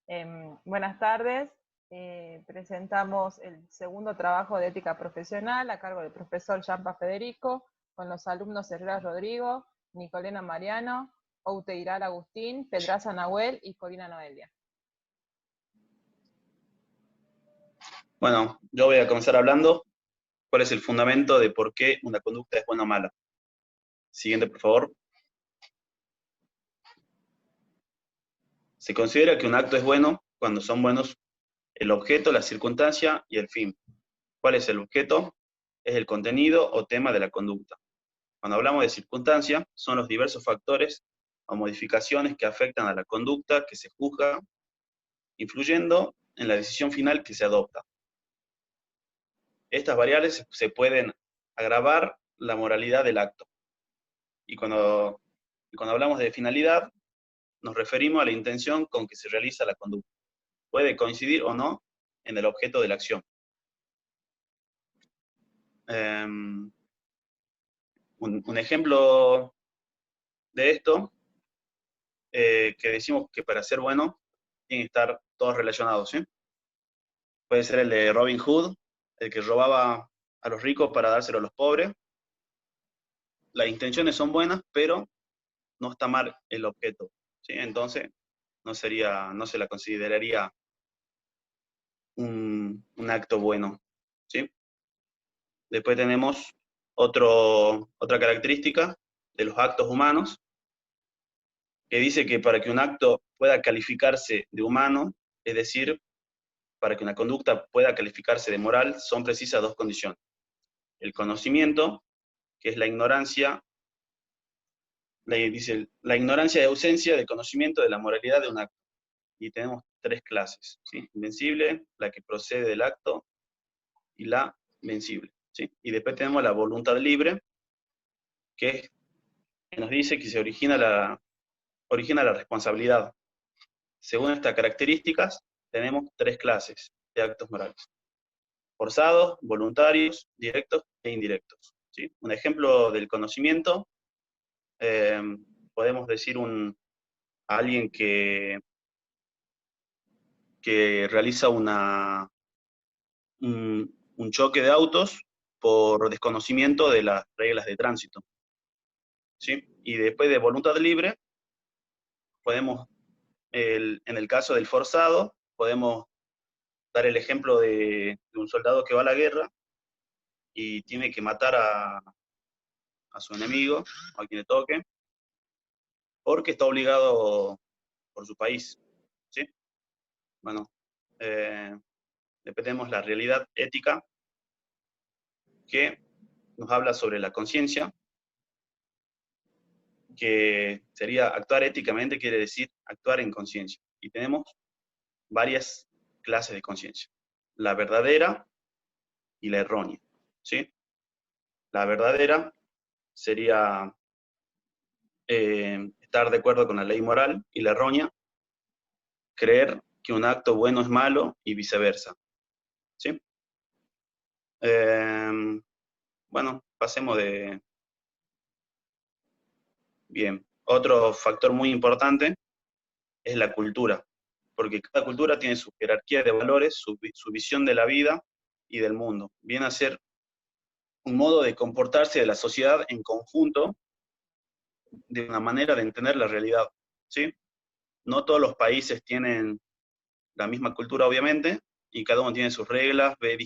Buenas tardes. Presentamos el segundo trabajo de ética profesional a cargo del profesor Yampa Federico, con los alumnos Herrera Rodrigo, Nicolena Mariano, Outeiral Agustín, Pedraza Nahuel y Corina Noelia. Bueno, yo voy a comenzar hablando cuál es el fundamento de por qué una conducta es buena o mala. Siguiente, por favor. Se considera que un acto es bueno cuando son buenos el objeto, la circunstancia y el fin. ¿Cuál es el objeto? Es el contenido o tema de la conducta. Cuando hablamos de circunstancia, son los diversos factores o modificaciones que afectan a la conducta que se juzga, influyendo en la decisión final que se adopta. Estas variables se pueden agravar la moralidad del acto. Y cuando hablamos de finalidad, nos referimos a la intención con que se realiza la conducta. Puede coincidir o no en el objeto de la acción. Un ejemplo de esto, que decimos que para ser bueno, tienen que estar todos relacionados, ¿sí? Puede ser el de Robin Hood, el que robaba a los ricos para dárselo a los pobres. Las intenciones son buenas, pero no está mal el objeto, ¿sí? Entonces, no se la consideraría un acto bueno, ¿sí? Después tenemos otra característica de los actos humanos, que dice que para que un acto pueda calificarse de humano, es decir, para que una conducta pueda calificarse de moral, son precisas dos condiciones. El conocimiento, que es la ignorancia, dice, la ignorancia de ausencia de conocimiento de la moralidad de un acto. Y tenemos tres clases, ¿sí? Invencible, la que procede del acto, y la vencible, ¿sí? Y después tenemos la voluntad libre, que nos dice que se origina la responsabilidad. Según estas características, tenemos tres clases de actos morales: forzados, voluntarios, directos e indirectos, ¿sí? Un ejemplo del conocimiento, podemos decir a alguien que realiza un choque de autos por desconocimiento de las reglas de tránsito, ¿sí? Y después de voluntad libre, podemos, en el caso del forzado, podemos dar el ejemplo de un soldado que va a la guerra y tiene que matar a su enemigo, a quien le toque, porque está obligado por su país, ¿sí? Bueno, después tenemos la realidad ética, que nos habla sobre la conciencia, que sería actuar éticamente, quiere decir actuar en conciencia. Y tenemos varias clases de conciencia: la verdadera y la errónea, ¿sí? La verdadera sería estar de acuerdo con la ley moral, y la errónea, creer que un acto bueno es malo y viceversa, ¿sí? Bueno, pasemos de... Bien, otro factor muy importante es la cultura, porque cada cultura tiene su jerarquía de valores, su visión de la vida y del mundo. Viene a ser un modo de comportarse de la sociedad en conjunto, de una manera de entender la realidad, ¿sí? No todos los países tienen la misma cultura, obviamente, y cada uno tiene sus reglas, ve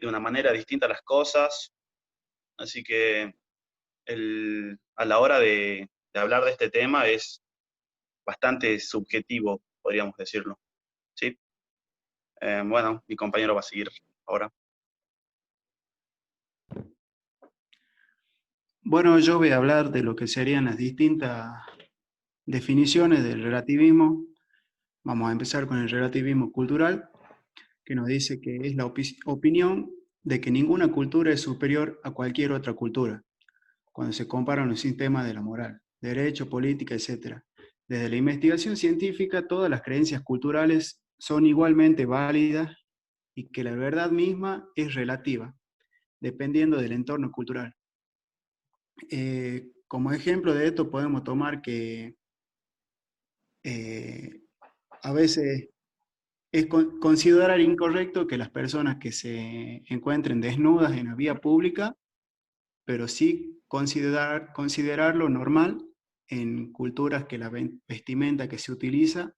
de una manera distinta las cosas, así que a la hora de hablar de este tema es bastante subjetivo, podríamos decirlo, ¿sí? Bueno, mi compañero va a seguir ahora. Bueno, yo voy a hablar de lo que serían las distintas definiciones del relativismo. Vamos a empezar con el relativismo cultural, que nos dice que es la opinión de que ninguna cultura es superior a cualquier otra cultura, cuando se comparan los sistemas de la moral, derecho, política, etc. Desde la investigación científica, todas las creencias culturales son igualmente válidas y que la verdad misma es relativa, dependiendo del entorno cultural. Como ejemplo de esto podemos tomar que a veces es considerar incorrecto que las personas que se encuentren desnudas en la vía pública, pero sí considerarlo normal en culturas que la vestimenta que se utiliza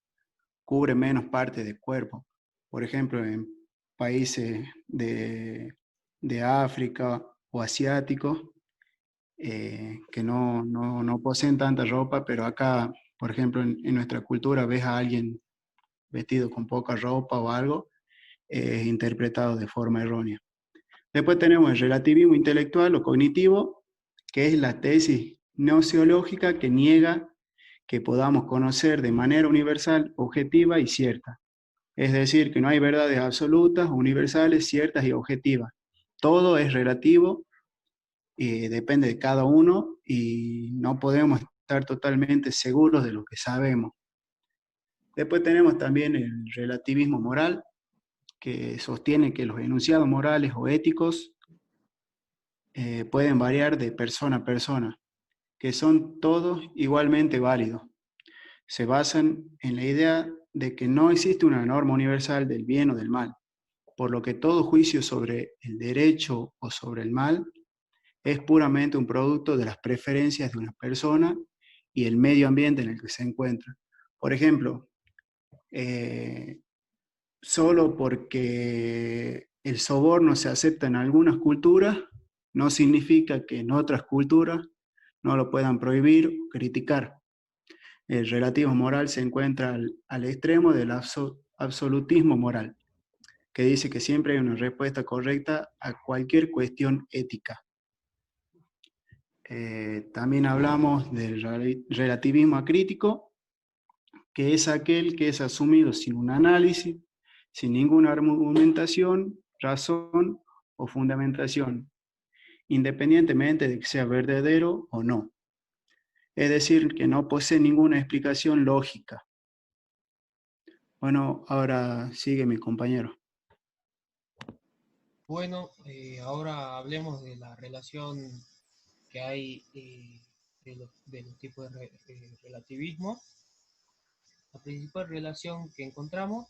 cubre menos parte del cuerpo. Por ejemplo, en países de África o asiáticos, que no poseen tanta ropa, pero acá, por ejemplo, en nuestra cultura ves a alguien vestido con poca ropa o algo, es interpretado de forma errónea. Después tenemos el relativismo intelectual o cognitivo, que es la tesis gnoseológica que niega que podamos conocer de manera universal, objetiva y cierta. Es decir, que no hay verdades absolutas, universales, ciertas y objetivas. Todo es relativo, depende de cada uno y no podemos estar totalmente seguros de lo que sabemos. Después tenemos también el relativismo moral, que sostiene que los enunciados morales o éticos pueden variar de persona a persona, que son todos igualmente válidos. Se basan en la idea de que no existe una norma universal del bien o del mal, por lo que todo juicio sobre el derecho o sobre el mal es puramente un producto de las preferencias de una persona y el medio ambiente en el que se encuentra. Por ejemplo, solo porque el soborno se acepta en algunas culturas, no significa que en otras culturas no lo puedan prohibir o criticar. El relativo moral se encuentra al extremo del absolutismo moral, que dice que siempre hay una respuesta correcta a cualquier cuestión ética. También hablamos del relativismo acrítico, que es aquel que es asumido sin un análisis, sin ninguna argumentación, razón o fundamentación, independientemente de que sea verdadero o no. Es decir, que no posee ninguna explicación lógica. Bueno, ahora sigue mi compañero. Bueno, ahora hablemos de la relación que hay de los tipos de relativismo. La principal relación que encontramos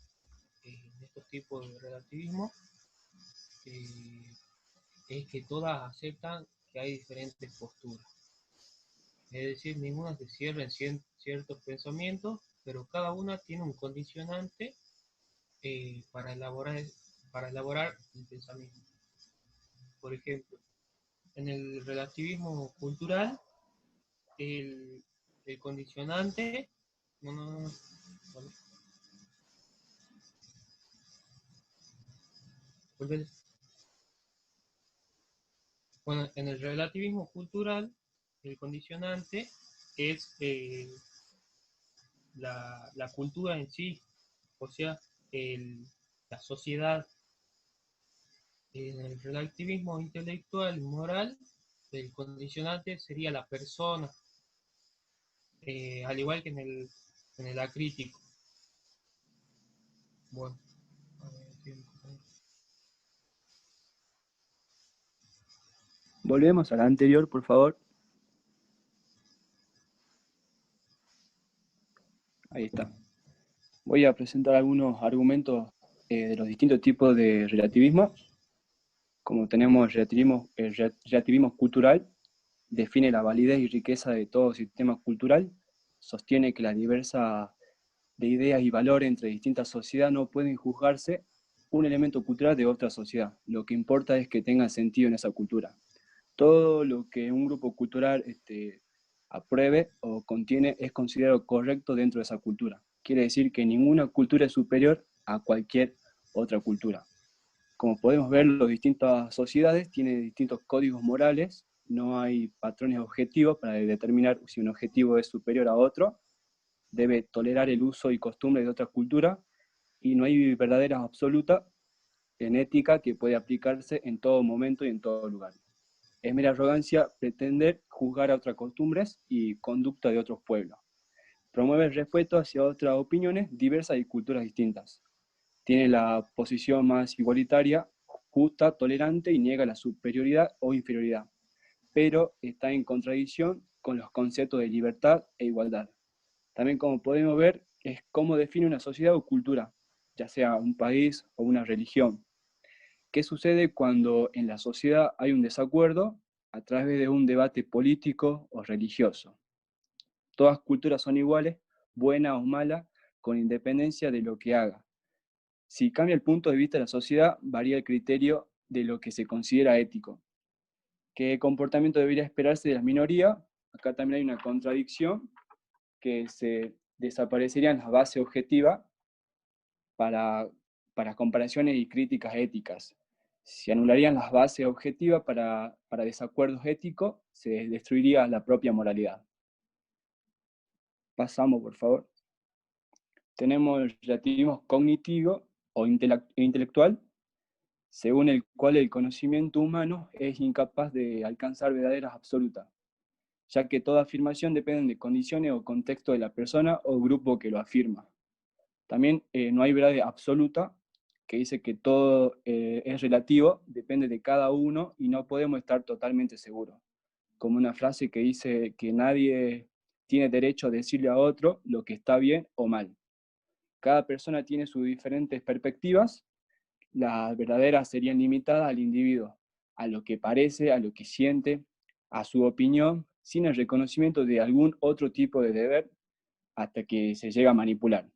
en estos tipos de relativismo eh, es que todas aceptan que hay diferentes posturas. Es decir, ninguna se cierra en ciertos pensamientos, pero cada una tiene un condicionante para elaborar el pensamiento. Por ejemplo, en el relativismo cultural, el, el condicionante, no, no, no, bueno, bueno, en el relativismo cultural, el condicionante es la cultura en sí, o sea, la sociedad. En el relativismo intelectual y moral, el condicionante sería la persona, al igual que en el acrítico. Bueno, a ver, Volvemos a la anterior, por favor. Ahí está. Voy a presentar algunos argumentos de los distintos tipos de relativismo. Como tenemos el relativismo cultural, define la validez y riqueza de todo sistema cultural, sostiene que la diversa de ideas y valores entre distintas sociedades no pueden juzgarse un elemento cultural de otra sociedad. Lo que importa es que tenga sentido en esa cultura. Todo lo que un grupo cultural apruebe o contiene es considerado correcto dentro de esa cultura. Quiere decir que ninguna cultura es superior a cualquier otra cultura. Como podemos ver, las distintas sociedades tienen distintos códigos morales, no hay patrones objetivos para determinar si un objetivo es superior a otro, debe tolerar el uso y costumbre de otra cultura, y no hay verdaderas absolutas en ética que puede aplicarse en todo momento y en todo lugar. Es mera arrogancia pretender juzgar a otras costumbres y conducta de otros pueblos. Promueve el respeto hacia otras opiniones diversas y culturas distintas. Tiene la posición más igualitaria, justa, tolerante y niega la superioridad o inferioridad, pero está en contradicción con los conceptos de libertad e igualdad. También, como podemos ver, es cómo define una sociedad o cultura, ya sea un país o una religión. ¿Qué sucede cuando en la sociedad hay un desacuerdo a través de un debate político o religioso? Todas culturas son iguales, buena o mala, con independencia de lo que haga. Si cambia el punto de vista de la sociedad, varía el criterio de lo que se considera ético. ¿Qué comportamiento debería esperarse de la minoría? Acá también hay una contradicción, que se desaparecerían las bases objetivas para, para comparaciones y críticas éticas. Se anularían las bases objetivas para desacuerdos éticos, se destruiría la propia moralidad. Pasamos, por favor. Tenemos el relativismo cognitivo o intelectual, según el cual el conocimiento humano es incapaz de alcanzar verdaderas absolutas, ya que toda afirmación depende de condiciones o contexto de la persona o grupo que lo afirma. También no hay verdad absoluta, que dice que todo es relativo, depende de cada uno y no podemos estar totalmente seguros. Como una frase que dice que nadie tiene derecho a decirle a otro lo que está bien o mal. Cada persona tiene sus diferentes perspectivas, las verdaderas serían limitadas al individuo, a lo que parece, a lo que siente, a su opinión, sin el reconocimiento de algún otro tipo de deber hasta que se llega a manipular.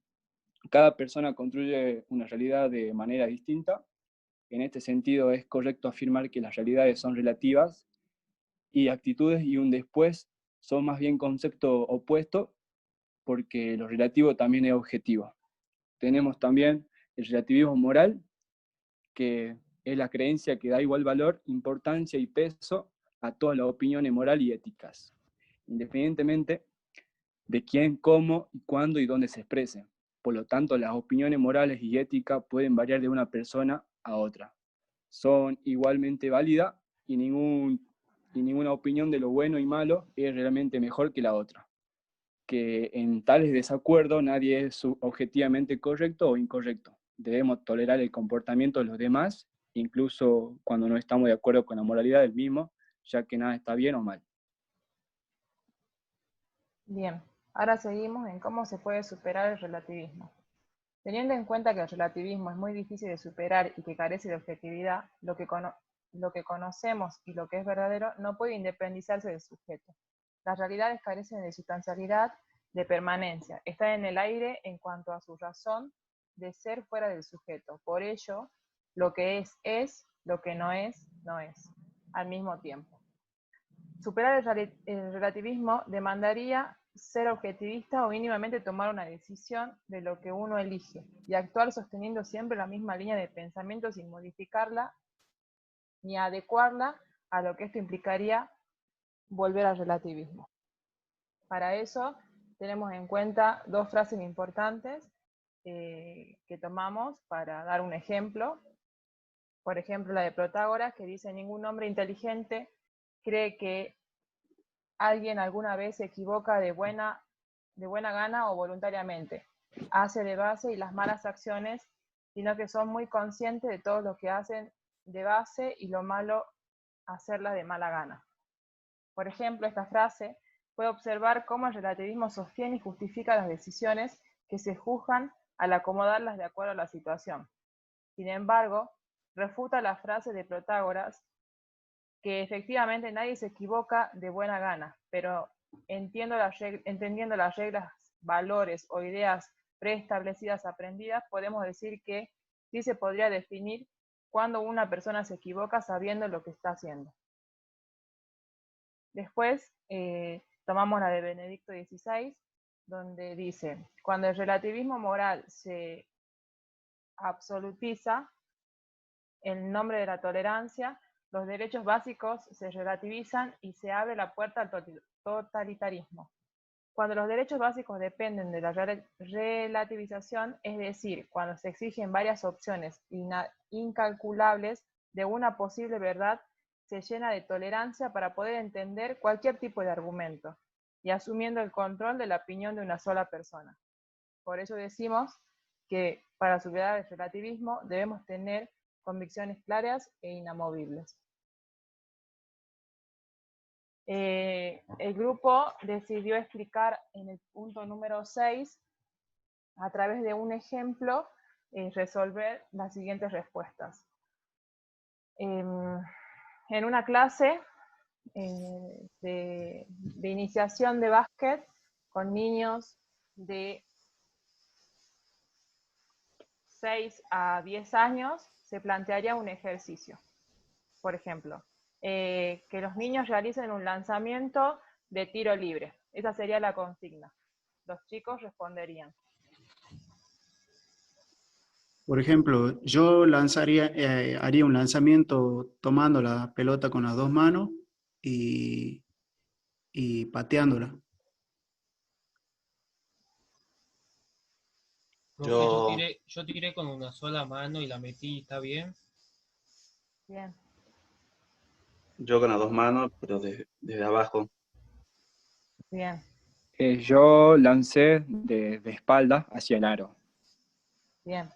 Cada persona construye una realidad de manera distinta. En este sentido, es correcto afirmar que las realidades son relativas y actitudes y un después son más bien conceptos opuestos, porque lo relativo también es objetivo. Tenemos también el relativismo moral, que es la creencia que da igual valor, importancia y peso a todas las opiniones morales y éticas, independientemente de quién, cómo, y cuándo y dónde se exprese. Por lo tanto, las opiniones morales y éticas pueden variar de una persona a otra. Son igualmente válidas y ninguna opinión de lo bueno y malo es realmente mejor que la otra. Que en tales desacuerdos nadie es objetivamente correcto o incorrecto. Debemos tolerar el comportamiento de los demás, incluso cuando no estamos de acuerdo con la moralidad del mismo, ya que nada está bien o mal. Bien, ahora seguimos en cómo se puede superar el relativismo. Teniendo en cuenta que el relativismo es muy difícil de superar y que carece de objetividad, lo que conocemos y lo que es verdadero no puede independizarse del sujeto. Las realidades carecen de sustancialidad, de permanencia, están en el aire en cuanto a su razón de ser fuera del sujeto. Por ello, lo que es, lo que no es, al mismo tiempo. Superar el relativismo demandaría ser objetivista o mínimamente tomar una decisión de lo que uno elige y actuar sosteniendo siempre la misma línea de pensamiento sin modificarla ni adecuarla a lo que esto implicaría volver al relativismo. Para eso tenemos en cuenta dos frases importantes que tomamos para dar un ejemplo. Por ejemplo, la de Protágoras, que dice: ningún hombre inteligente cree que alguien alguna vez se equivoca de buena gana o voluntariamente, hace de base y las malas acciones, sino que son muy conscientes de todo lo que hacen de base y lo malo hacerlas de mala gana. Por ejemplo, esta frase puede observar cómo el relativismo sostiene y justifica las decisiones que se juzgan al acomodarlas de acuerdo a la situación. Sin embargo, refuta la frase de Protágoras, que efectivamente nadie se equivoca de buena gana, pero entendiendo las reglas, valores o ideas preestablecidas, aprendidas, podemos decir que sí se podría definir cuando una persona se equivoca sabiendo lo que está haciendo. Después tomamos la de Benedicto XVI, donde dice: cuando el relativismo moral se absolutiza en nombre de la tolerancia, los derechos básicos se relativizan y se abre la puerta al totalitarismo. Cuando los derechos básicos dependen de la relativización, es decir, cuando se exigen varias opciones incalculables de una posible verdad, se llena de tolerancia para poder entender cualquier tipo de argumento y asumiendo el control de la opinión de una sola persona. Por eso decimos que para superar el relativismo debemos tener convicciones claras e inamovibles. El grupo decidió explicar en el punto número 6, a través de un ejemplo, resolver las siguientes respuestas. En una clase de iniciación de básquet con niños de 6 a 10 años, se plantearía un ejercicio. Por ejemplo, que los niños realicen un lanzamiento de tiro libre. Esa sería la consigna. Los chicos responderían. Por ejemplo, yo haría un lanzamiento tomando la pelota con las dos manos y, y pateándola. Profe, yo tiré con una sola mano y la metí, ¿está bien? Bien. Yo con las dos manos, pero desde abajo. Bien. Yo lancé de espalda hacia el aro. Bien.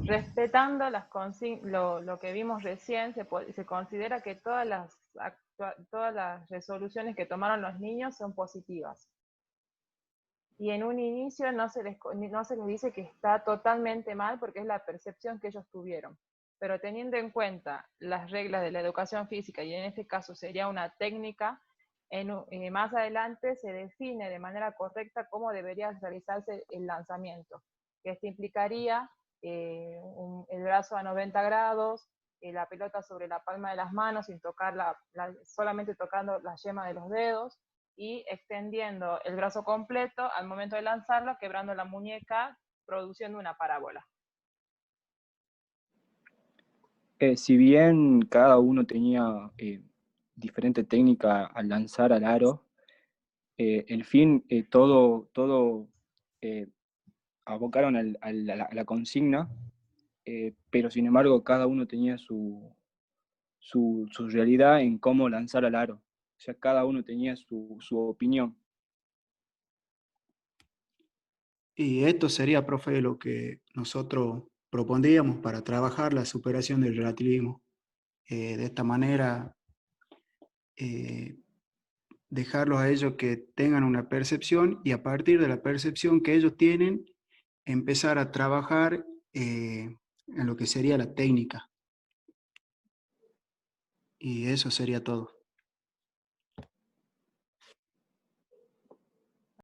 Respetando lo que vimos recién, se considera que todas las resoluciones que tomaron los niños son positivas. Y en un inicio no se les dice que está totalmente mal porque es la percepción que ellos tuvieron. Pero teniendo en cuenta las reglas de la educación física, y en este caso sería una técnica, más adelante se define de manera correcta cómo debería realizarse el lanzamiento. Este implicaría el brazo a 90 grados, la pelota sobre la palma de las manos sin tocar solamente tocando la yema de los dedos, y extendiendo el brazo completo al momento de lanzarlo, quebrando la muñeca, produciendo una parábola. Si bien cada uno tenía diferente técnica al lanzar al aro, el fin, todo abocaron a la consigna, pero sin embargo cada uno tenía su realidad en cómo lanzar al aro. O sea, cada uno tenía su opinión. Y esto sería, profe, lo que nosotros propondríamos para trabajar la superación del relativismo. De esta manera, dejarlos a ellos que tengan una percepción y a partir de la percepción que ellos tienen, empezar a trabajar en lo que sería la técnica. Y eso sería todo.